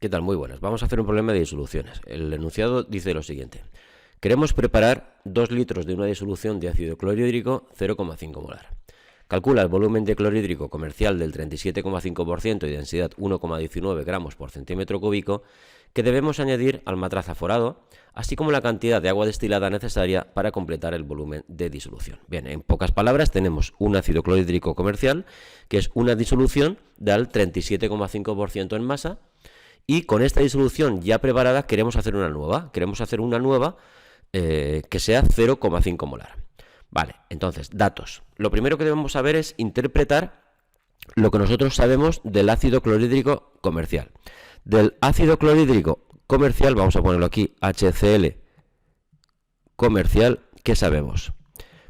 ¿Qué tal? Muy buenas. Vamos a hacer un problema de disoluciones. El enunciado dice lo siguiente. Queremos preparar 2 litros de una disolución de ácido clorhídrico 0,5 molar. Calcula el volumen de clorhídrico comercial del 37,5% y densidad 1,19 gramos por centímetro cúbico que debemos añadir al matraz aforado, así como la cantidad de agua destilada necesaria para completar el volumen de disolución. Bien, en pocas palabras tenemos un ácido clorhídrico comercial, que es una disolución del 37,5% en masa, y con esta disolución ya preparada queremos hacer una nueva. Que sea 0,5 molar. Vale, entonces, datos. Lo primero que debemos saber es interpretar lo que nosotros sabemos del ácido clorhídrico comercial. Del ácido clorhídrico comercial, vamos a ponerlo aquí, HCl comercial, ¿qué sabemos?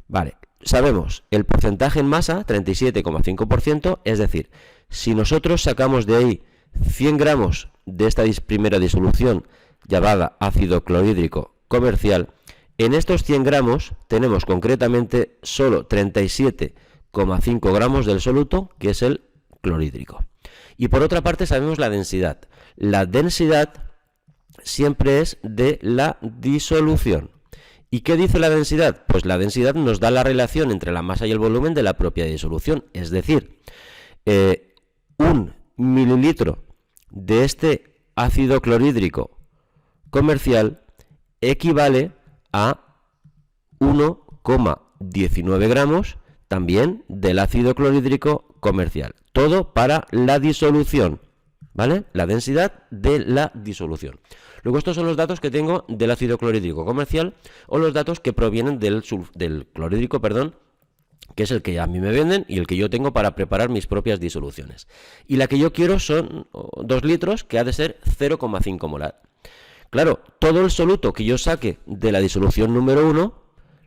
Vale, sabemos el porcentaje en masa, 37,5%, es decir, si nosotros sacamos de ahí 100 gramos de esta primera disolución llamada ácido clorhídrico comercial, en estos 100 gramos tenemos concretamente solo 37,5 gramos del soluto, que es el clorhídrico. Y por otra parte sabemos la densidad. La densidad siempre es de la disolución. ¿Y qué dice la densidad? Pues la densidad nos da la relación entre la masa y el volumen de la propia disolución. Es decir, 1 mililitro de este ácido clorhídrico comercial equivale a 1,19 gramos también del ácido clorhídrico comercial. Todo para la disolución, ¿vale? La densidad de la disolución. Luego estos son los datos que tengo del ácido clorhídrico comercial o los datos que provienen del clorhídrico, que es el que a mí me venden y el que yo tengo para preparar mis propias disoluciones. Y la que yo quiero son 2 litros, que ha de ser 0,5 molar. Claro, todo el soluto que yo saque de la disolución número 1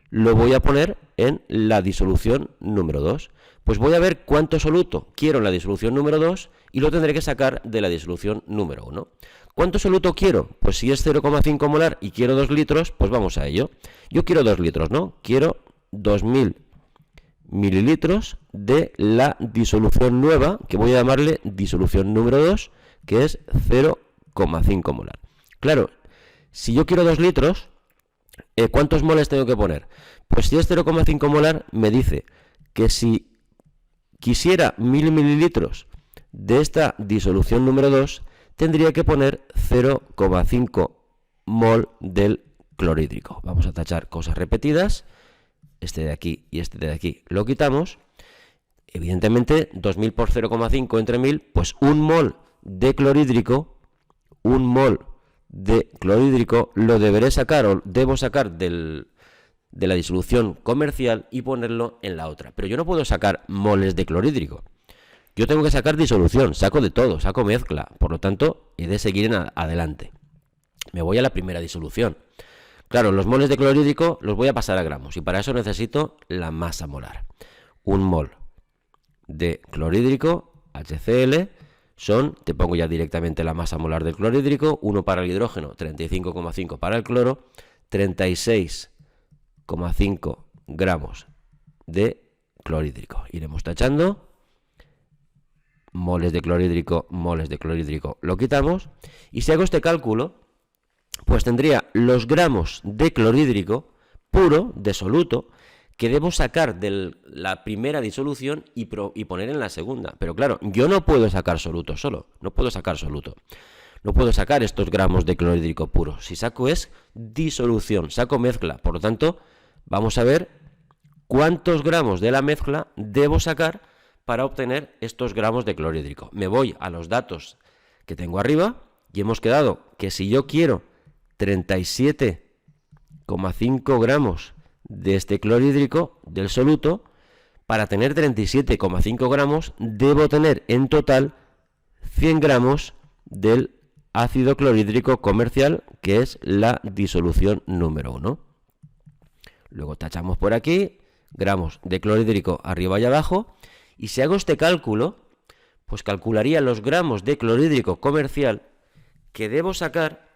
lo voy a poner en la disolución número 2. Pues voy a ver cuánto soluto quiero en la disolución número 2 y lo tendré que sacar de la disolución número 1. ¿Cuánto soluto quiero? Pues si es 0,5 molar y quiero 2 litros, pues vamos a ello. Yo quiero 2 litros, ¿no? Quiero 2000 mililitros de la disolución nueva, que voy a llamarle disolución número 2, que es 0,5 molar. Claro, si yo quiero 2 litros, ¿cuántos moles tengo que poner? Pues si es 0,5 molar, me dice que si quisiera 1000 mililitros de esta disolución número 2, tendría que poner 0,5 mol del clorhídrico. Vamos a tachar cosas repetidas. Este de aquí y este de aquí lo quitamos. Evidentemente, 2000 por 0,5 entre 1000, pues un mol de clorhídrico, lo deberé sacar o debo sacar de la disolución comercial y ponerlo en la otra. Pero yo no puedo sacar moles de clorhídrico. Yo tengo que sacar disolución, saco de todo, saco mezcla. Por lo tanto, he de seguir adelante. Me voy a la primera disolución. Claro, los moles de clorhídrico los voy a pasar a gramos y para eso necesito la masa molar. Un mol de clorhídrico, HCl, te pongo ya directamente la masa molar del clorhídrico, 1 para el hidrógeno, 35,5 para el cloro, 36,5 gramos de clorhídrico. Iremos tachando. Moles de clorhídrico, lo quitamos. Y si hago este cálculo, pues tendría los gramos de clorhídrico puro, de soluto, que debo sacar de la primera disolución y poner en la segunda. Pero claro, yo no puedo sacar soluto solo, no puedo sacar estos gramos de clorhídrico puro. Si saco es disolución, saco mezcla. Por lo tanto, vamos a ver cuántos gramos de la mezcla debo sacar para obtener estos gramos de clorhídrico. Me voy a los datos que tengo arriba y hemos quedado que si yo quiero 37,5 gramos de este clorhídrico del soluto, para tener 37,5 gramos debo tener en total 100 gramos del ácido clorhídrico comercial, que es la disolución número 1. Luego tachamos por aquí, gramos de clorhídrico arriba y abajo, y si hago este cálculo, pues calcularía los gramos de clorhídrico comercial que debo sacar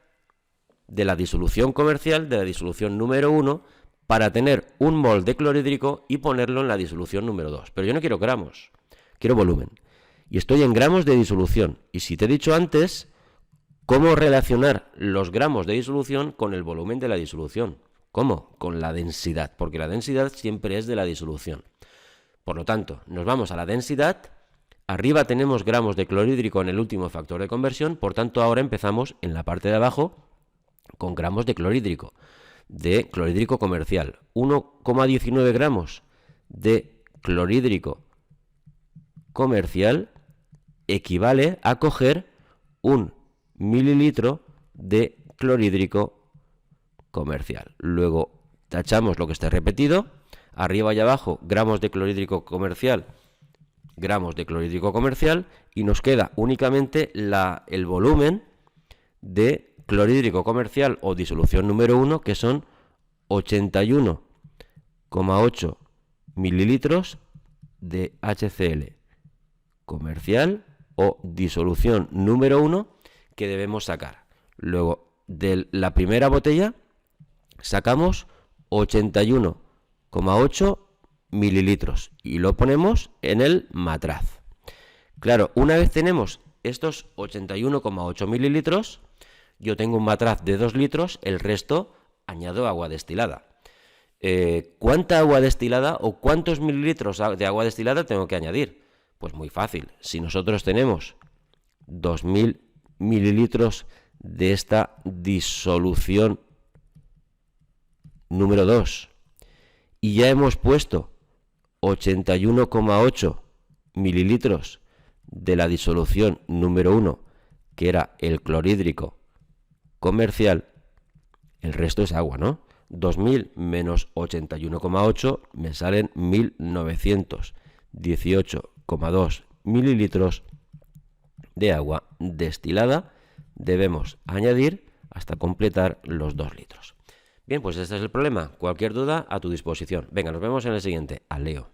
de la disolución comercial, de la disolución número 1, para tener un mol de clorhídrico y ponerlo en la disolución número 2. Pero yo no quiero gramos, quiero volumen. Y estoy en gramos de disolución. Y si te he dicho antes, ¿Cómo relacionar los gramos de disolución con el volumen de la disolución? ¿Cómo? Con la densidad, porque la densidad siempre es de la disolución. Por lo tanto, nos vamos a la densidad. Arriba tenemos gramos de clorhídrico en el último factor de conversión, por tanto ahora empezamos en la parte de abajo con gramos de clorhídrico comercial. 1,19 gramos de clorhídrico comercial equivale a coger 1 mililitro de clorhídrico comercial. Luego tachamos lo que esté repetido, arriba y abajo gramos de clorhídrico comercial, y nos queda únicamente el volumen de clorhídrico comercial o disolución número 1, que son 81,8 mililitros de HCl comercial o disolución número 1 que debemos sacar. Luego, de la primera botella sacamos 81,8 mililitros y lo ponemos en el matraz. Claro, una vez tenemos estos 81,8 mililitros, yo tengo un matraz de 2 litros, el resto añado agua destilada. ¿Cuánta agua destilada o cuántos mililitros de agua destilada tengo que añadir? Pues muy fácil. Si nosotros tenemos 2000 mililitros de esta disolución número 2 y ya hemos puesto 81,8 mililitros de la disolución número 1, que era el clorhídrico comercial, el resto es agua, ¿no? 2000 menos 81,8 me salen 1918,2 mililitros de agua destilada. Debemos añadir hasta completar los 2 litros. Bien, pues este es el problema. Cualquier duda a tu disposición. Venga, nos vemos en el siguiente. Al Leo.